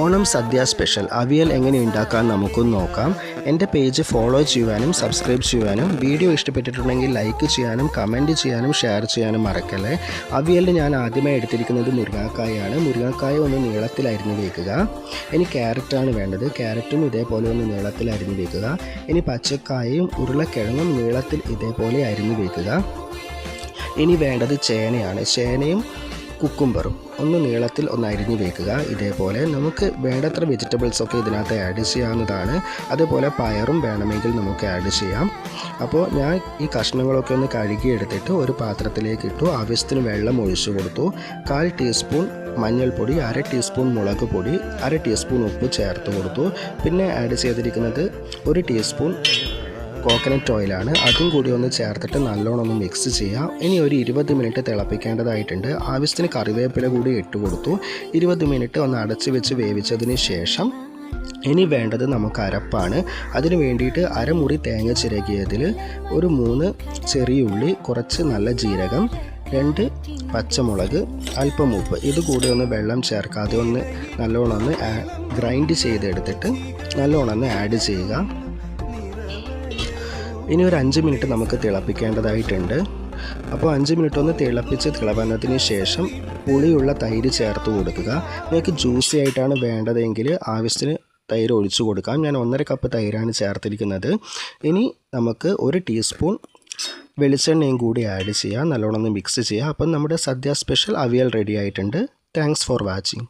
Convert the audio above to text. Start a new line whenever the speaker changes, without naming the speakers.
ഓണം സദ്യ special avial എങ്ങനെ ഉണ്ടാക്കാൻ നമുക്കൊന്ന് നോക്കാം. എൻ്റെ പേജ് ഫോളോ ചെയ്യുവാനും സബ്സ്ക്രൈബ് ചെയ്യുവാനും വീഡിയോ ഇഷ്ടപ്പെട്ടിട്ടുണ്ടെങ്കിൽ ലൈക്ക് ചെയ്യാനും കമൻറ്റ് ചെയ്യാനും ഷെയർ ചെയ്യാനും മറക്കല്ലേ. അവിയലിൽ ഞാൻ ആദ്യമായി എടുത്തിരിക്കുന്നത് മുരിങ്ങാക്കായാണ്. മുരിങ്ങാക്കായ ഒന്ന് നീളത്തിൽ അരിഞ്ഞ് വയ്ക്കുക. ഇനി ക്യാരറ്റാണ് വേണ്ടത്. ക്യാരറ്റും ഇതേപോലെ ഒന്ന് നീളത്തിൽ അരിഞ്ഞ് വയ്ക്കുക. ഇനി പച്ചക്കായയും ഉരുളക്കിഴങ്ങും നീളത്തിൽ ഇതേപോലെ അരിഞ്ഞ് വയ്ക്കുക. ഇനി വേണ്ടത് ചേനയാണ്. ചേനയും കുക്കുംബറും ഒന്ന് നീളത്തിൽ ഒന്ന് അരിഞ്ഞ് വയ്ക്കുക. ഇതേപോലെ നമുക്ക് വേണ്ടത്ര വെജിറ്റബിൾസൊക്കെ ഇതിനകത്ത് ആഡ് ചെയ്യാവുന്നതാണ്. അതുപോലെ പയറും വേണമെങ്കിൽ നമുക്ക് ആഡ് ചെയ്യാം. അപ്പോൾ ഞാൻ ഈ കഷ്ണങ്ങളൊക്കെ ഒന്ന് കഴുകിയെടുത്തിട്ട് ഒരു പാത്രത്തിലേക്ക് ഇട്ടു. ആവശ്യത്തിന് വെള്ളം ഒഴിച്ചു കൊടുത്തു. 1/4 ടീസ്പൂൺ മഞ്ഞൾപ്പൊടി, 1/2 ടീസ്പൂൺ മുളക് പൊടി, 1/2 ടീസ്പൂൺ ഉപ്പ് ചേർത്ത് കൊടുത്തു. പിന്നെ ആഡ് ചെയ്തിരിക്കുന്നത് 1 ടീസ്പൂൺ കോക്കനട്ട് ഓയിലാണ്. അതും കൂടി ഒന്ന് ചേർത്തിട്ട് നല്ലോണം ഒന്ന് മിക്സ് ചെയ്യാം. ഇനി ഒരു 20 മിനിറ്റ് തിളപ്പിക്കേണ്ടതായിട്ടുണ്ട്. ആവശ്യത്തിന് കറിവേപ്പില കൂടി ഇട്ട് കൊടുത്തു. 20 മിനിറ്റ് ഒന്ന് അടച്ചു വെച്ച് വേവിച്ചതിന് ശേഷം ഇനി വേണ്ടത് നമുക്ക് അരപ്പാണ്. അതിന് വേണ്ടിയിട്ട് അരമുറി തേങ്ങ ചിരകിയതിൽ ഒരു 3 ചെറിയ ഉള്ളി, കുറച്ച് നല്ല ജീരകം, 2 പച്ചമുളക്, അല്പം ഉപ്പ്, ഇത് കൂടി ഒന്ന് വെള്ളം ചേർക്കാതെ ഒന്ന് നല്ലോണം ഒന്ന് ഗ്രൈൻഡ് ചെയ്തെടുത്തിട്ട് നല്ലോണം ഒന്ന് ആഡ് ചെയ്യുക. ഇനി ഒരു 5 മിനിറ്റ് നമുക്ക് തിളപ്പിക്കേണ്ടതായിട്ടുണ്ട്. അപ്പോൾ 5 മിനിറ്റ് ഒന്ന് തിളപ്പിച്ച് തിളവന്നതിന് ശേഷം പുളിയുള്ള തൈര് ചേർത്ത് കൊടുക്കുക. നിങ്ങൾക്ക് ജ്യൂസി ആയിട്ടാണ് വേണ്ടതെങ്കിൽ ആവശ്യത്തിന് തൈര് ഒഴിച്ചു കൊടുക്കാം. ഞാൻ 1.5 കപ്പ് തൈരാണ് ചേർത്തിരിക്കുന്നത്. ഇനി നമുക്ക് 1 ടീസ്പൂൺ വെളിച്ചെണ്ണയും കൂടി ആഡ് ചെയ്യാം. നല്ലോണം ഒന്ന് മിക്സ് ചെയ്യുക. അപ്പം നമ്മുടെ സദ്യ സ്പെഷ്യൽ അവിയൽ റെഡി ആയിട്ടുണ്ട്. Thanks for watching.